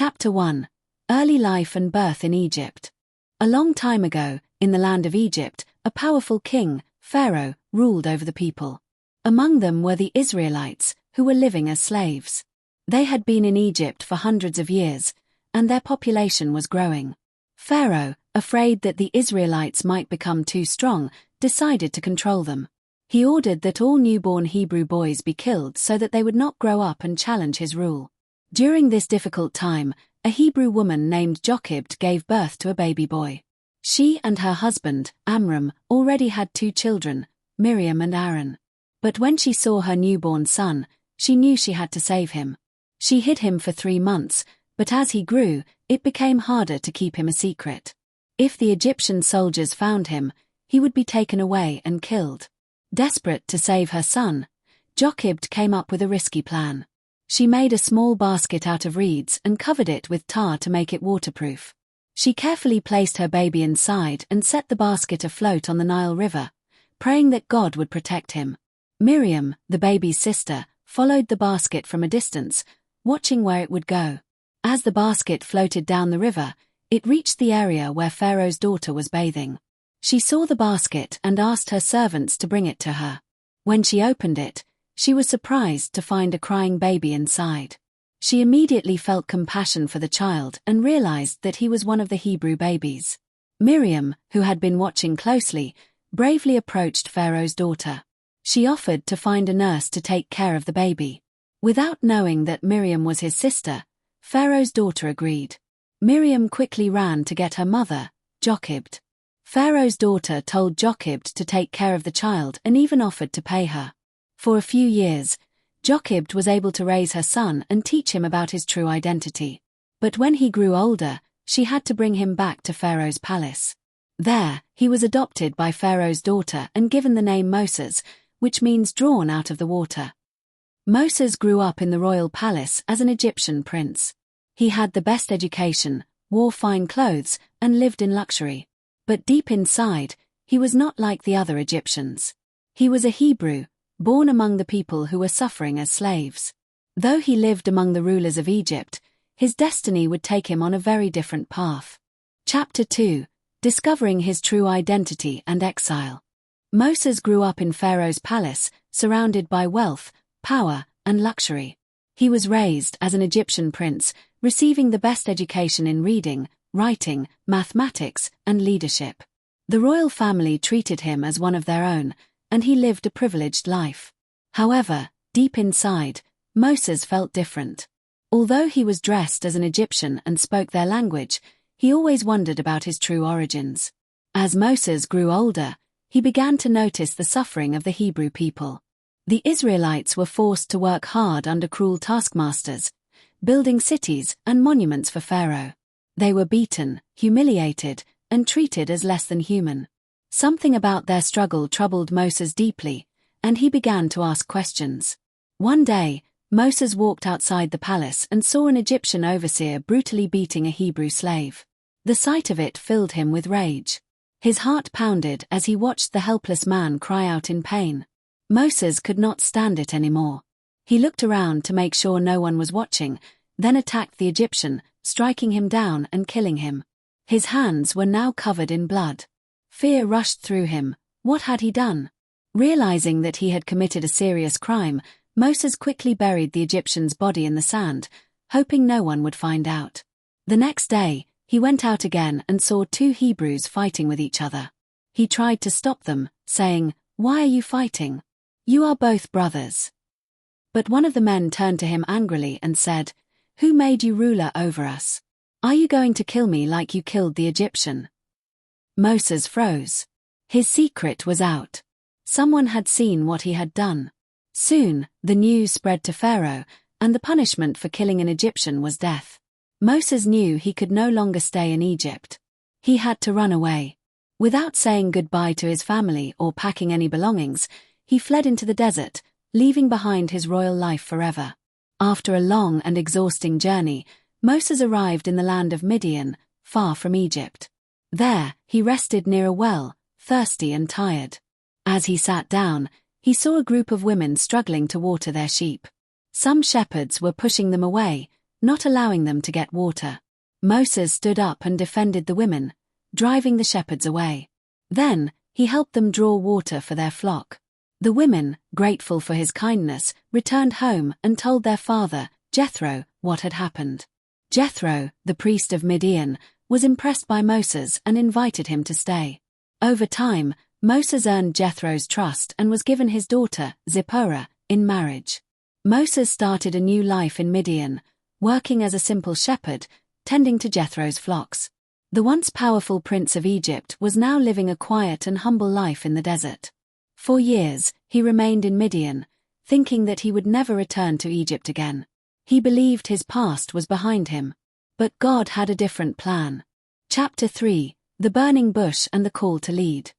Chapter 1. Early Life and Birth in Egypt. A long time ago, in the land of Egypt, a powerful king, Pharaoh, ruled over the people. Among them were the Israelites, who were living as slaves. They had been in Egypt for hundreds of years, and their population was growing. Pharaoh, afraid that the Israelites might become too strong, decided to control them. He ordered that all newborn Hebrew boys be killed so that they would not grow up and challenge his rule. During this difficult time, a Hebrew woman named Jochebed gave birth to a baby boy. She and her husband, Amram, already had 2 children, Miriam and Aaron. But when she saw her newborn son, she knew she had to save him. She hid him for 3 months, but as he grew, it became harder to keep him a secret. If the Egyptian soldiers found him, he would be taken away and killed. Desperate to save her son, Jochebed came up with a risky plan. She made a small basket out of reeds and covered it with tar to make it waterproof. She carefully placed her baby inside and set the basket afloat on the Nile River, praying that God would protect him. Miriam, the baby's sister, followed the basket from a distance, watching where it would go. As the basket floated down the river, it reached the area where Pharaoh's daughter was bathing. She saw the basket and asked her servants to bring it to her. When she opened it, she was surprised to find a crying baby inside. She immediately felt compassion for the child and realized that he was one of the Hebrew babies. Miriam, who had been watching closely, bravely approached Pharaoh's daughter. She offered to find a nurse to take care of the baby. Without knowing that Miriam was his sister, Pharaoh's daughter agreed. Miriam quickly ran to get her mother, Jochebed. Pharaoh's daughter told Jochebed to take care of the child and even offered to pay her. For a few years, Jochebed was able to raise her son and teach him about his true identity. But when he grew older, she had to bring him back to Pharaoh's palace. There, he was adopted by Pharaoh's daughter and given the name Moses, which means drawn out of the water. Moses grew up in the royal palace as an Egyptian prince. He had the best education, wore fine clothes, and lived in luxury. But deep inside, he was not like the other Egyptians. He was a Hebrew, born among the people who were suffering as slaves. Though he lived among the rulers of Egypt, his destiny would take him on a very different path. Chapter 2. Discovering his true identity and exile. Moses grew up in Pharaoh's palace, surrounded by wealth, power, and luxury. He was raised as an Egyptian prince, receiving the best education in reading, writing, mathematics, and leadership. The royal family treated him as one of their own, and he lived a privileged life. However, deep inside, Moses felt different. Although he was dressed as an Egyptian and spoke their language, he always wondered about his true origins. As Moses grew older, he began to notice the suffering of the Hebrew people. The Israelites were forced to work hard under cruel taskmasters, building cities and monuments for Pharaoh. They were beaten, humiliated, and treated as less than human. Something about their struggle troubled Moses deeply, and he began to ask questions. One day, Moses walked outside the palace and saw an Egyptian overseer brutally beating a Hebrew slave. The sight of it filled him with rage. His heart pounded as he watched the helpless man cry out in pain. Moses could not stand it anymore. He looked around to make sure no one was watching, then attacked the Egyptian, striking him down and killing him. His hands were now covered in blood. Fear rushed through him. What had he done? Realizing that he had committed a serious crime, Moses quickly buried the Egyptian's body in the sand, hoping no one would find out. The next day, he went out again and saw 2 Hebrews fighting with each other. He tried to stop them, saying, "Why are you fighting? You are both brothers." But one of the men turned to him angrily and said, "Who made you ruler over us? Are you going to kill me like you killed the Egyptian?" Moses froze. His secret was out. Someone had seen what he had done. Soon, the news spread to Pharaoh, and the punishment for killing an Egyptian was death. Moses knew he could no longer stay in Egypt. He had to run away. Without saying goodbye to his family or packing any belongings, he fled into the desert, leaving behind his royal life forever. After a long and exhausting journey, Moses arrived in the land of Midian, far from Egypt. There, he rested near a well, thirsty and tired. As he sat down, he saw a group of women struggling to water their sheep. Some shepherds were pushing them away, not allowing them to get water. Moses stood up and defended the women, driving the shepherds away. Then, he helped them draw water for their flock. The women, grateful for his kindness, returned home and told their father, Jethro, what had happened. Jethro, the priest of Midian, was impressed by Moses and invited him to stay. Over time, Moses earned Jethro's trust and was given his daughter, Zipporah, in marriage. Moses started a new life in Midian, working as a simple shepherd, tending to Jethro's flocks. The once powerful prince of Egypt was now living a quiet and humble life in the desert. For years, he remained in Midian, thinking that he would never return to Egypt again. He believed his past was behind him. But God had a different plan. Chapter 3: The Burning Bush and the Call to Lead.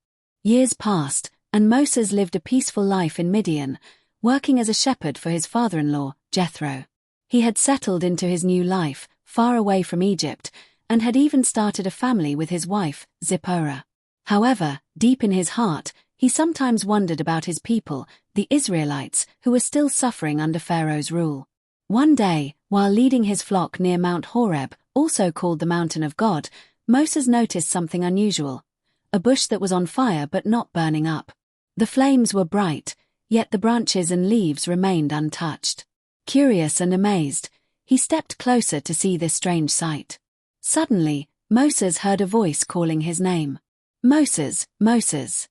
Years passed, and Moses lived a peaceful life in Midian, working as a shepherd for his father-in-law, Jethro. He had settled into his new life, far away from Egypt, and had even started a family with his wife, Zipporah. However, deep in his heart, he sometimes wondered about his people, the Israelites, who were still suffering under Pharaoh's rule. One day, while leading his flock near Mount Horeb, also called the Mountain of God, Moses noticed something unusual: a bush that was on fire but not burning up. The flames were bright, yet the branches and leaves remained untouched. Curious and amazed, he stepped closer to see this strange sight. Suddenly, Moses heard a voice calling his name. "Moses, Moses."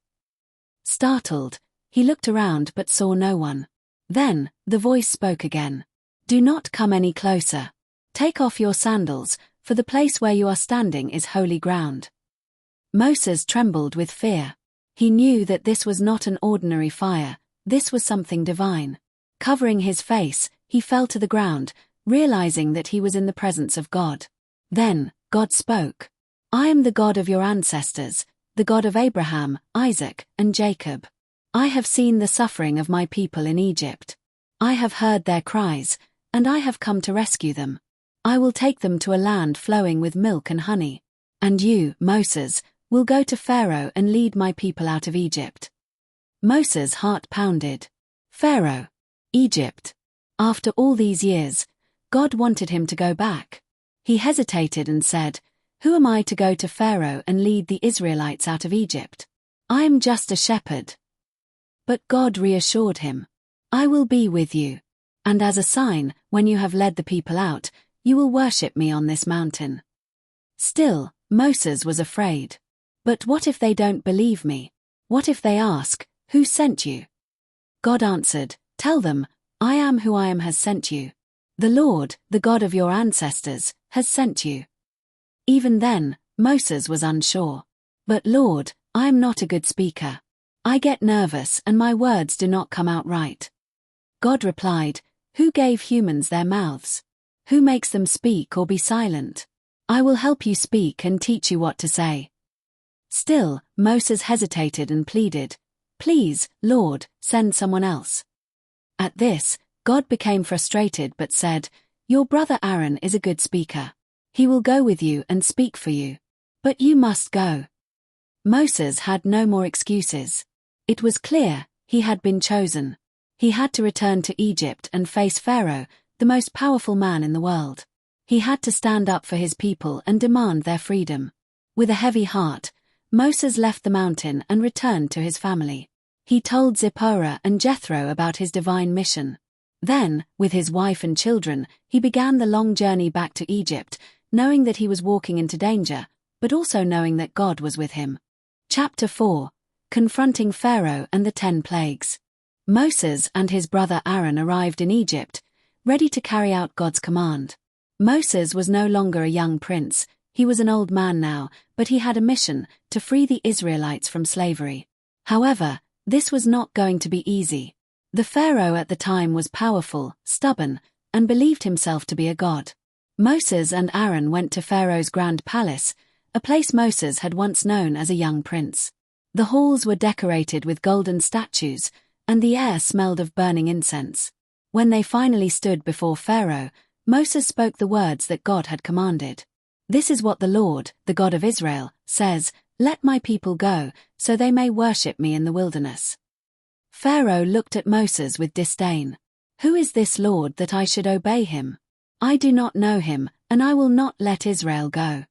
Startled, he looked around but saw no one. Then, the voice spoke again. "Do not come any closer. Take off your sandals, for the place where you are standing is holy ground." Moses trembled with fear. He knew that this was not an ordinary fire, this was something divine. Covering his face, he fell to the ground, realizing that he was in the presence of God. Then, God spoke. "I am the God of your ancestors, the God of Abraham, Isaac, and Jacob. I have seen the suffering of my people in Egypt. I have heard their cries, and I have come to rescue them. I will take them to a land flowing with milk and honey. And you, Moses, will go to Pharaoh and lead my people out of Egypt." Moses' heart pounded. Pharaoh, Egypt. After all these years, God wanted him to go back. He hesitated and said, "Who am I to go to Pharaoh and lead the Israelites out of Egypt? I am just a shepherd." But God reassured him, "I will be with you. And as a sign, when you have led the people out, you will worship me on this mountain." Still, Moses was afraid. "But what if they don't believe me? What if they ask, 'Who sent you?'" God answered, "Tell them, 'I am who I am has sent you. The Lord, the God of your ancestors, has sent you.'" Even then, Moses was unsure. "But Lord, I am not a good speaker. I get nervous and my words do not come out right." God replied, "Who gave humans their mouths? Who makes them speak or be silent? I will help you speak and teach you what to say." Still, Moses hesitated and pleaded, "Please, Lord, send someone else." At this, God became frustrated but said, "Your brother Aaron is a good speaker. He will go with you and speak for you. But you must go." Moses had no more excuses. It was clear, he had been chosen. He had to return to Egypt and face Pharaoh, the most powerful man in the world. He had to stand up for his people and demand their freedom. With a heavy heart, Moses left the mountain and returned to his family. He told Zipporah and Jethro about his divine mission. Then, with his wife and children, he began the long journey back to Egypt, knowing that he was walking into danger, but also knowing that God was with him. Chapter 4: Confronting Pharaoh and the 10 Plagues. Moses and his brother Aaron arrived in Egypt, ready to carry out God's command. Moses was no longer a young prince, he was an old man now, but he had a mission: to free the Israelites from slavery. However, this was not going to be easy. The Pharaoh at the time was powerful, stubborn, and believed himself to be a god. Moses and Aaron went to Pharaoh's grand palace, a place Moses had once known as a young prince. The halls were decorated with golden statues, and the air smelled of burning incense. When they finally stood before Pharaoh, Moses spoke the words that God had commanded. "This is what the Lord, the God of Israel, says, 'Let my people go, so they may worship me in the wilderness.'" Pharaoh looked at Moses with disdain. "Who is this Lord that I should obey him? I do not know him, and I will not let Israel go."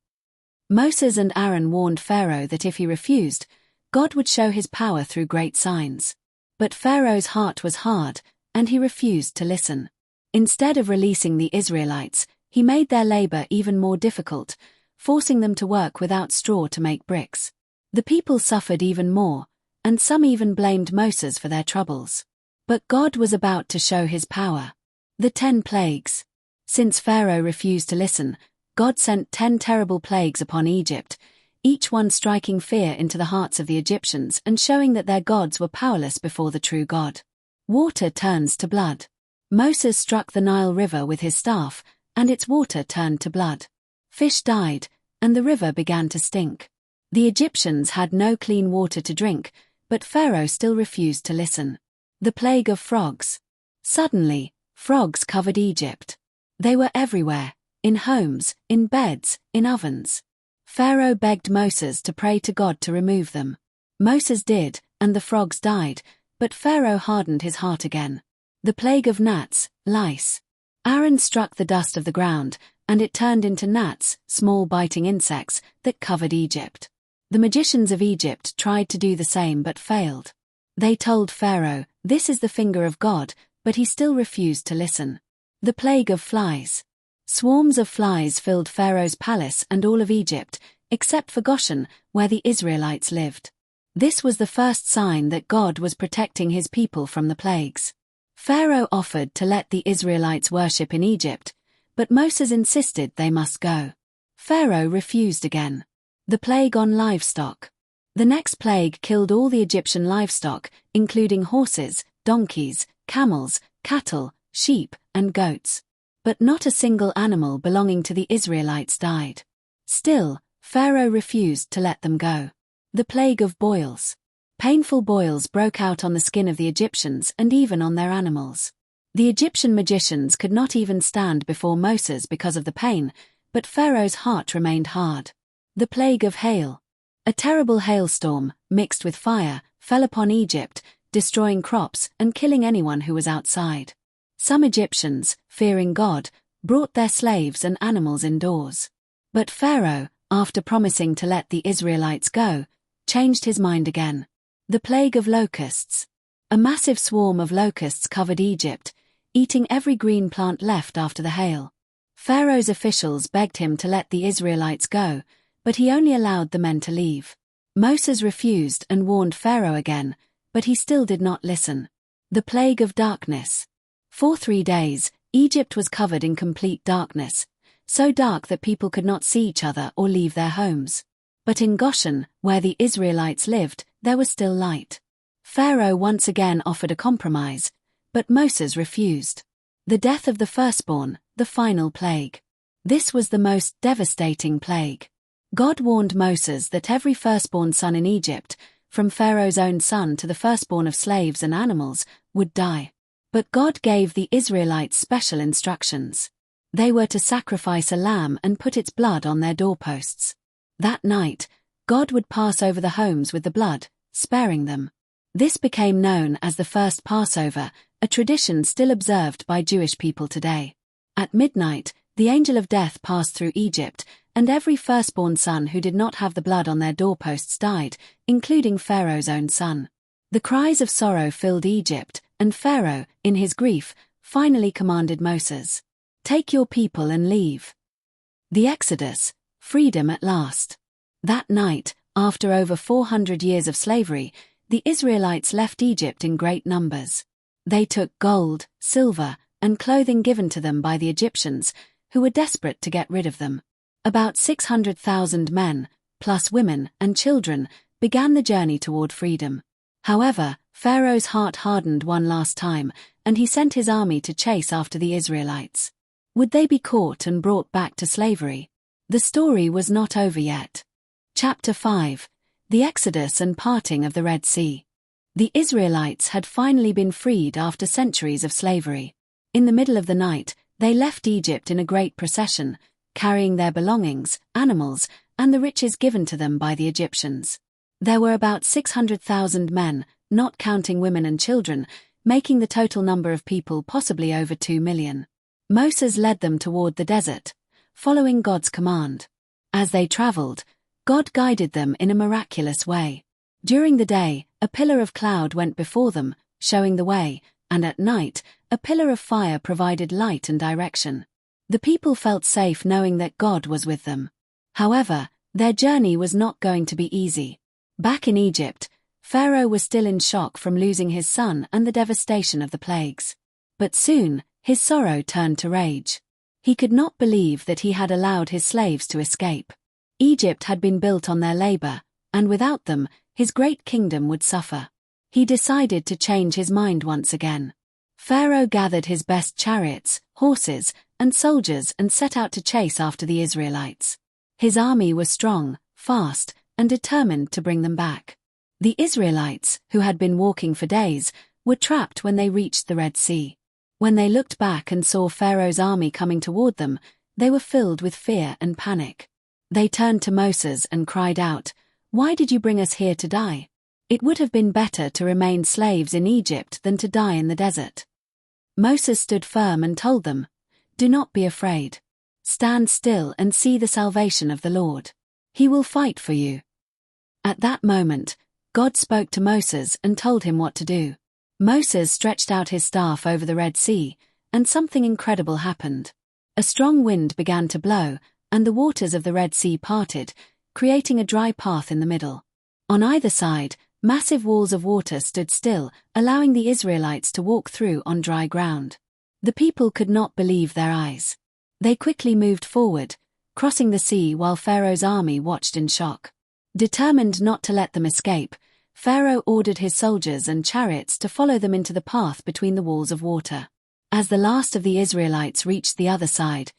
Moses and Aaron warned Pharaoh that if he refused, God would show his power through great signs. But Pharaoh's heart was hard, and he refused to listen. Instead of releasing the Israelites, he made their labor even more difficult, forcing them to work without straw to make bricks. The people suffered even more, and some even blamed Moses for their troubles. But God was about to show his power. The 10 plagues. Since Pharaoh refused to listen, God sent 10 terrible plagues upon Egypt, each one striking fear into the hearts of the Egyptians and showing that their gods were powerless before the true God. Water turns to blood. Moses struck the Nile River with his staff, and its water turned to blood. Fish died, and the river began to stink. The Egyptians had no clean water to drink, but Pharaoh still refused to listen. The plague of frogs. Suddenly, frogs covered Egypt. They were everywhere, in homes, in beds, in ovens. Pharaoh begged Moses to pray to God to remove them. Moses did, and the frogs died, but Pharaoh hardened his heart again. The plague of gnats, lice. Aaron struck the dust of the ground, and it turned into gnats, small biting insects, that covered Egypt. The magicians of Egypt tried to do the same but failed. They told Pharaoh, "This is the finger of God," but he still refused to listen. The plague of flies. Swarms of flies filled Pharaoh's palace and all of Egypt, except for Goshen, where the Israelites lived. This was the first sign that God was protecting his people from the plagues. Pharaoh offered to let the Israelites worship in Egypt, but Moses insisted they must go. Pharaoh refused again. The plague on livestock. The next plague killed all the Egyptian livestock, including horses, donkeys, camels, cattle, sheep, and goats. But not a single animal belonging to the Israelites died. Still, Pharaoh refused to let them go. The plague of boils. Painful boils broke out on the skin of the Egyptians and even on their animals. The Egyptian magicians could not even stand before Moses because of the pain, but Pharaoh's heart remained hard. The plague of hail. A terrible hailstorm, mixed with fire, fell upon Egypt, destroying crops and killing anyone who was outside. Some Egyptians, fearing God, brought their slaves and animals indoors. But Pharaoh, after promising to let the Israelites go, changed his mind again. The plague of locusts. A massive swarm of locusts covered Egypt, eating every green plant left after the hail. Pharaoh's officials begged him to let the Israelites go, but he only allowed the men to leave. Moses refused and warned Pharaoh again, but he still did not listen. The plague of darkness. For 3 days, Egypt was covered in complete darkness, so dark that people could not see each other or leave their homes. But in Goshen, where the Israelites lived, there was still light. Pharaoh once again offered a compromise, but Moses refused. The death of the firstborn, the final plague. This was the most devastating plague. God warned Moses that every firstborn son in Egypt, from Pharaoh's own son to the firstborn of slaves and animals, would die. But God gave the Israelites special instructions. They were to sacrifice a lamb and put its blood on their doorposts. That night, God would pass over the homes with the blood, sparing them. This became known as the first Passover, a tradition still observed by Jewish people today. At midnight, the angel of death passed through Egypt, and every firstborn son who did not have the blood on their doorposts died, including Pharaoh's own son. The cries of sorrow filled Egypt, and Pharaoh, in his grief, finally commanded Moses, "Take your people and leave." The Exodus, freedom at last. That night, after over 400 years of slavery, the Israelites left Egypt in great numbers. They took gold, silver, and clothing given to them by the Egyptians, who were desperate to get rid of them. About 600,000 men, plus women and children, began the journey toward freedom. However, Pharaoh's heart hardened one last time, and he sent his army to chase after the Israelites. Would they be caught and brought back to slavery? The story was not over yet. Chapter 5. The Exodus and Parting of the Red Sea. The Israelites had finally been freed after centuries of slavery. In the middle of the night, they left Egypt in a great procession, carrying their belongings, animals, and the riches given to them by the Egyptians. There were about 600,000 men, not counting women and children, making the total number of people possibly over 2 million. Moses led them toward the desert, following God's command. As they traveled, God guided them in a miraculous way. During the day, a pillar of cloud went before them, showing the way, and at night, a pillar of fire provided light and direction. The people felt safe knowing that God was with them. However, their journey was not going to be easy. Back in Egypt, Pharaoh was still in shock from losing his son and the devastation of the plagues. But soon, his sorrow turned to rage. He could not believe that he had allowed his slaves to escape. Egypt had been built on their labor, and without them, his great kingdom would suffer. He decided to change his mind once again. Pharaoh gathered his best chariots, horses, and soldiers and set out to chase after the Israelites. His army was strong, fast, and determined to bring them back. The Israelites, who had been walking for days, were trapped when they reached the Red Sea. When they looked back and saw Pharaoh's army coming toward them, they were filled with fear and panic. They turned to Moses and cried out, "Why did you bring us here to die? It would have been better to remain slaves in Egypt than to die in the desert." Moses stood firm and told them, "Do not be afraid. Stand still and see the salvation of the Lord. He will fight for you." At that moment, God spoke to Moses and told him what to do. Moses stretched out his staff over the Red Sea, and something incredible happened. A strong wind began to blow, and the waters of the Red Sea parted, creating a dry path in the middle. On either side, massive walls of water stood still, allowing the Israelites to walk through on dry ground. The people could not believe their eyes. They quickly moved forward, crossing the sea while Pharaoh's army watched in shock. Determined not to let them escape, Pharaoh ordered his soldiers and chariots to follow them into the path between the walls of water. As the last of the Israelites reached the other side,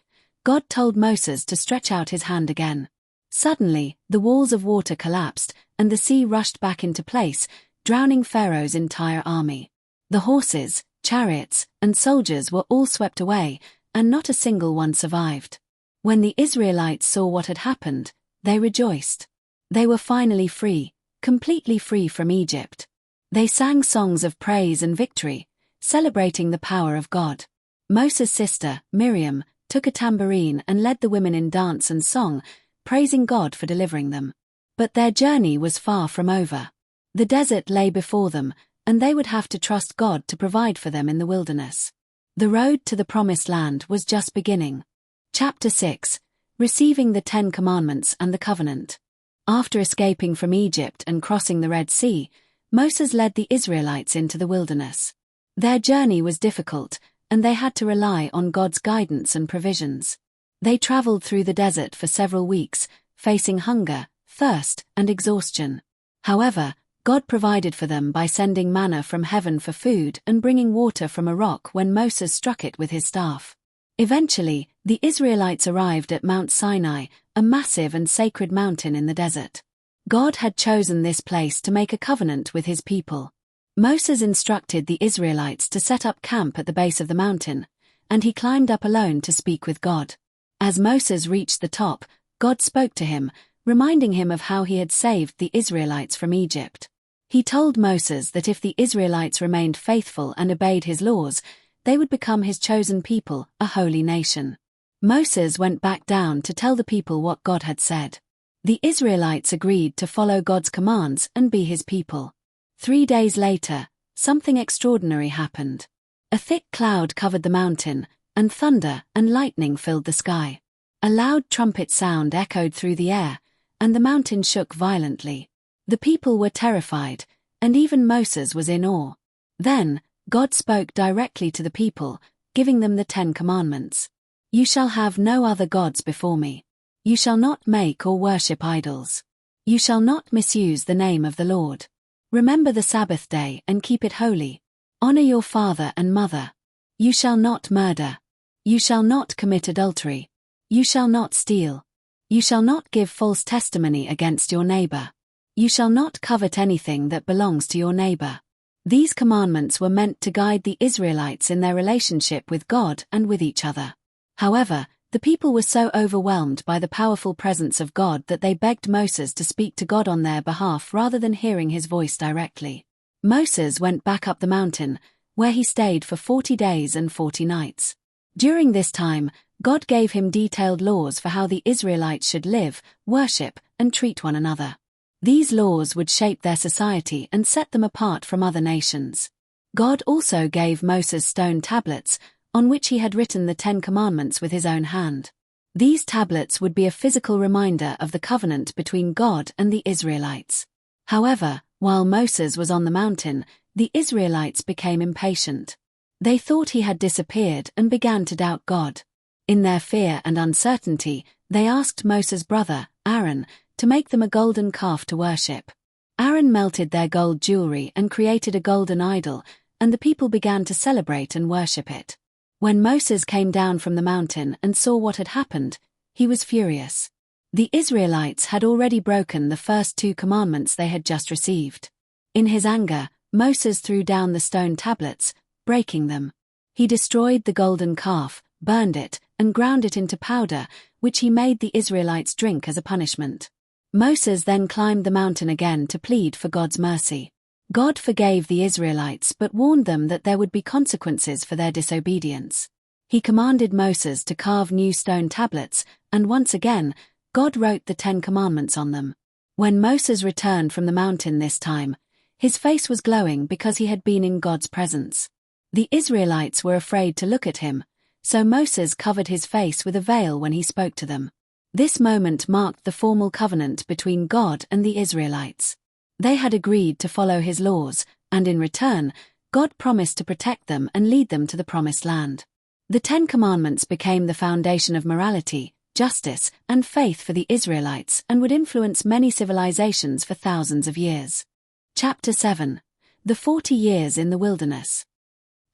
God told Moses to stretch out his hand again. Suddenly, the walls of water collapsed, and the sea rushed back into place, drowning Pharaoh's entire army. The horses, chariots, and soldiers were all swept away, and not a single one survived. When the Israelites saw what had happened, they rejoiced. They were finally free, completely free from Egypt. They sang songs of praise and victory, celebrating the power of God. Moses' sister, Miriam, took a tambourine and led the women in dance and song, praising God for delivering them. But their journey was far from over. The desert lay before them, and they would have to trust God to provide for them in the wilderness. The road to the Promised Land was just beginning. Chapter 6: Receiving the 10 Commandments and the Covenant. After escaping from Egypt and crossing the Red Sea, Moses led the Israelites into the wilderness. Their journey was difficult, and they had to rely on God's guidance and provisions. They traveled through the desert for several weeks, facing hunger, thirst, and exhaustion. However, God provided for them by sending manna from heaven for food and bringing water from a rock when Moses struck it with his staff. Eventually, the Israelites arrived at Mount Sinai, a massive and sacred mountain in the desert. God had chosen this place to make a covenant with his people. Moses instructed the Israelites to set up camp at the base of the mountain, and he climbed up alone to speak with God. As Moses reached the top, God spoke to him, reminding him of how he had saved the Israelites from Egypt. He told Moses that if the Israelites remained faithful and obeyed his laws, they would become his chosen people, a holy nation. Moses went back down to tell the people what God had said. The Israelites agreed to follow God's commands and be his people. 3 days later, something extraordinary happened. A thick cloud covered the mountain, and thunder and lightning filled the sky. A loud trumpet sound echoed through the air, and the mountain shook violently. The people were terrified, and even Moses was in awe. Then, God spoke directly to the people, giving them the 10 Commandments. "You shall have no other gods before me. You shall not make or worship idols. You shall not misuse the name of the Lord. Remember the Sabbath day and keep it holy. Honor your father and mother. You shall not murder. You shall not commit adultery. You shall not steal. You shall not give false testimony against your neighbor. You shall not covet anything that belongs to your neighbor." These commandments were meant to guide the Israelites in their relationship with God and with each other. However, the people were so overwhelmed by the powerful presence of God that they begged Moses to speak to God on their behalf rather than hearing his voice directly. Moses went back up the mountain, where he stayed for 40 days and 40 nights. During this time, God gave him detailed laws for how the Israelites should live, worship, and treat one another. These laws would shape their society and set them apart from other nations. God also gave Moses stone tablets, on which he had written the 10 Commandments with his own hand. These tablets would be a physical reminder of the covenant between God and the Israelites. However, while Moses was on the mountain, the Israelites became impatient. They thought he had disappeared and began to doubt God. In their fear and uncertainty, they asked Moses' brother, Aaron, to make them a golden calf to worship. Aaron melted their gold jewelry and created a golden idol, and the people began to celebrate and worship it. When Moses came down from the mountain and saw what had happened, he was furious. The Israelites had already broken the first 2 commandments they had just received. In his anger, Moses threw down the stone tablets, breaking them. He destroyed the golden calf, burned it, and ground it into powder, which he made the Israelites drink as a punishment. Moses then climbed the mountain again to plead for God's mercy. God forgave the Israelites but warned them that there would be consequences for their disobedience. He commanded Moses to carve new stone tablets, and once again, God wrote the 10 Commandments on them. When Moses returned from the mountain this time, his face was glowing because he had been in God's presence. The Israelites were afraid to look at him, so Moses covered his face with a veil when he spoke to them. This moment marked the formal covenant between God and the Israelites. They had agreed to follow his laws, and in return, God promised to protect them and lead them to the promised land. The 10 Commandments became the foundation of morality, justice, and faith for the Israelites and would influence many civilizations for thousands of years. Chapter 7. The 40 Years in the Wilderness.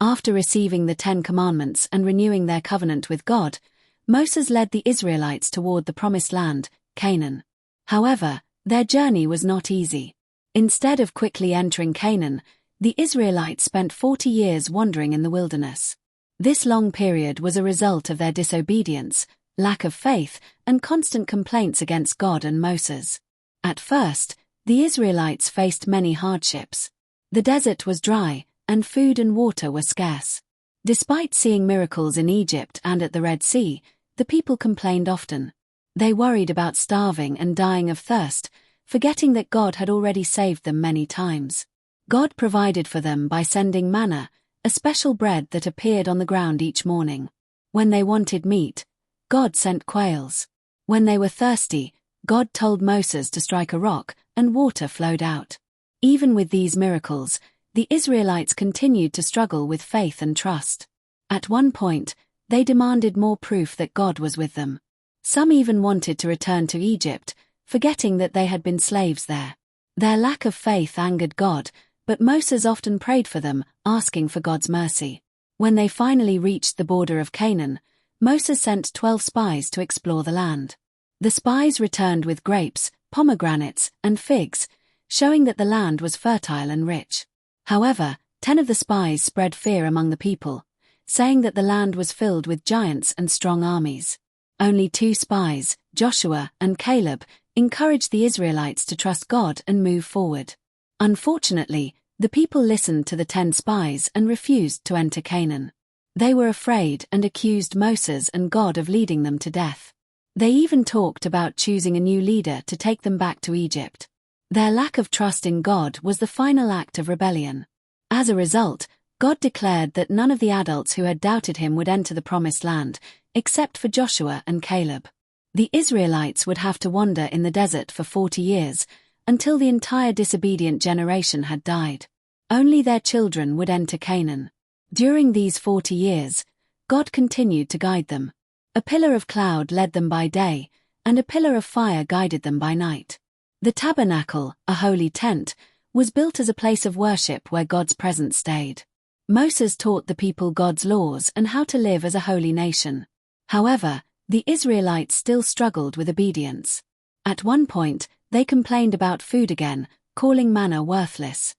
After receiving the 10 Commandments and renewing their covenant with God, Moses led the Israelites toward the promised land, Canaan. However, their journey was not easy. Instead of quickly entering Canaan, the Israelites spent 40 years wandering in the wilderness. This long period was a result of their disobedience, lack of faith, and constant complaints against God and Moses. At first, the Israelites faced many hardships. The desert was dry, and food and water were scarce. Despite seeing miracles in Egypt and at the Red Sea, the people complained often. They worried about starving and dying of thirst, forgetting that God had already saved them many times. God provided for them by sending manna, a special bread that appeared on the ground each morning. When they wanted meat, God sent quails. When they were thirsty, God told Moses to strike a rock, and water flowed out. Even with these miracles, the Israelites continued to struggle with faith and trust. At one point, they demanded more proof that God was with them. Some even wanted to return to Egypt, forgetting that they had been slaves there. Their lack of faith angered God, but Moses often prayed for them, asking for God's mercy. When they finally reached the border of Canaan, Moses sent 12 spies to explore the land. The spies returned with grapes, pomegranates, and figs, showing that the land was fertile and rich. However, 10 of the spies spread fear among the people, saying that the land was filled with giants and strong armies. Only 2 spies, Joshua and Caleb, encouraged the Israelites to trust God and move forward. Unfortunately, the people listened to the 10 spies and refused to enter Canaan. They were afraid and accused Moses and God of leading them to death. They even talked about choosing a new leader to take them back to Egypt. Their lack of trust in God was the final act of rebellion. As a result, God declared that none of the adults who had doubted him would enter the promised land, except for Joshua and Caleb. The Israelites would have to wander in the desert for 40 years, until the entire disobedient generation had died. Only their children would enter Canaan. During these 40 years, God continued to guide them. A pillar of cloud led them by day, and a pillar of fire guided them by night. The tabernacle, a holy tent, was built as a place of worship where God's presence stayed. Moses taught the people God's laws and how to live as a holy nation. However, the Israelites still struggled with obedience. At one point, they complained about food again, calling manna worthless.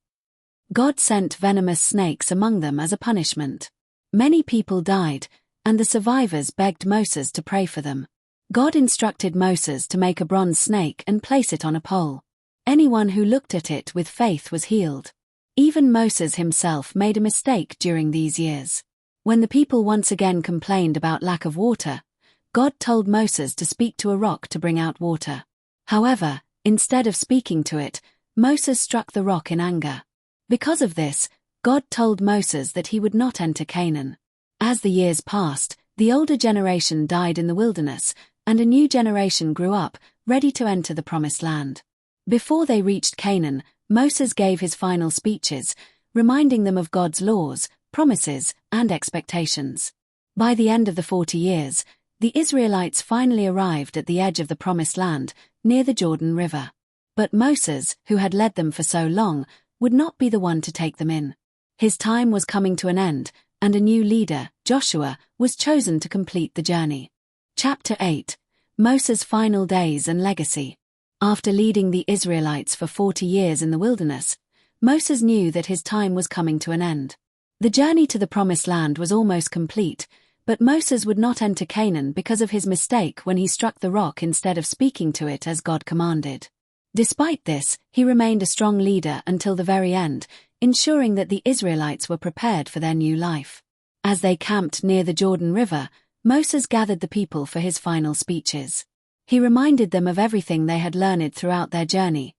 God sent venomous snakes among them as a punishment. Many people died, and the survivors begged Moses to pray for them. God instructed Moses to make a bronze snake and place it on a pole. Anyone who looked at it with faith was healed. Even Moses himself made a mistake during these years. When the people once again complained about lack of water, God told Moses to speak to a rock to bring out water. However, instead of speaking to it, Moses struck the rock in anger. Because of this, God told Moses that he would not enter Canaan. As the years passed, the older generation died in the wilderness, and a new generation grew up, ready to enter the Promised Land. Before they reached Canaan, Moses gave his final speeches, reminding them of God's laws, promises, and expectations. By the end of the 40 years, the Israelites finally arrived at the edge of the Promised Land, near the Jordan River. But Moses, who had led them for so long, would not be the one to take them in. His time was coming to an end, and a new leader, Joshua, was chosen to complete the journey. Chapter 8. Moses' Final Days and Legacy. After leading the Israelites for 40 years in the wilderness, Moses knew that his time was coming to an end. The journey to the Promised Land was almost complete, but Moses would not enter Canaan because of his mistake when he struck the rock instead of speaking to it as God commanded. Despite this, he remained a strong leader until the very end, ensuring that the Israelites were prepared for their new life. As they camped near the Jordan River, Moses gathered the people for his final speeches. He reminded them of everything they had learned throughout their journey: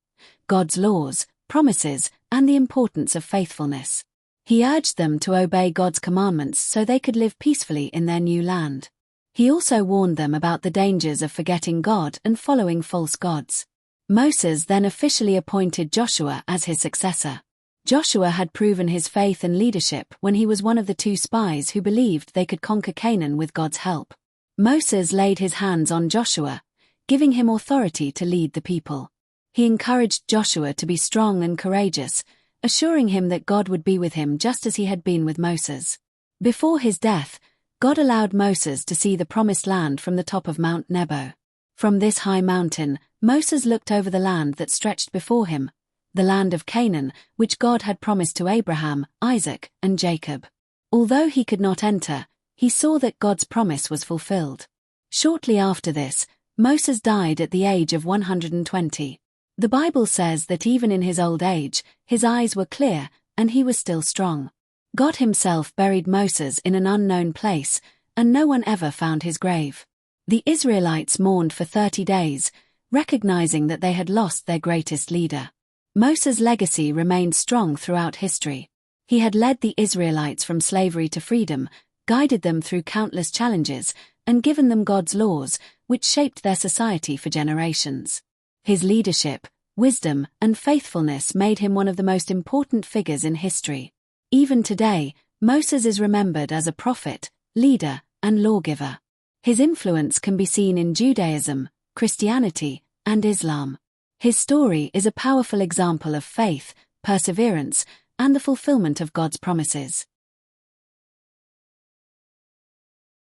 God's laws, promises, and the importance of faithfulness. He urged them to obey God's commandments so they could live peacefully in their new land. He also warned them about the dangers of forgetting God and following false gods. Moses then officially appointed Joshua as his successor. Joshua had proven his faith and leadership when he was one of the 2 spies who believed they could conquer Canaan with God's help. Moses laid his hands on Joshua, giving him authority to lead the people. He encouraged Joshua to be strong and courageous, assuring him that God would be with him just as he had been with Moses. Before his death, God allowed Moses to see the Promised Land from the top of Mount Nebo. From this high mountain, Moses looked over the land that stretched before him, the land of Canaan, which God had promised to Abraham, Isaac, and Jacob. Although he could not enter, he saw that God's promise was fulfilled. Shortly after this, Moses died at the age of 120. The Bible says that even in his old age, his eyes were clear, and he was still strong. God himself buried Moses in an unknown place, and no one ever found his grave. The Israelites mourned for 30 days, recognizing that they had lost their greatest leader. Moses' legacy remained strong throughout history. He had led the Israelites from slavery to freedom, guided them through countless challenges, and given them God's laws, which shaped their society for generations. His leadership, wisdom, and faithfulness made him one of the most important figures in history. Even today, Moses is remembered as a prophet, leader, and lawgiver. His influence can be seen in Judaism, Christianity, and Islam. His story is a powerful example of faith, perseverance, and the fulfillment of God's promises.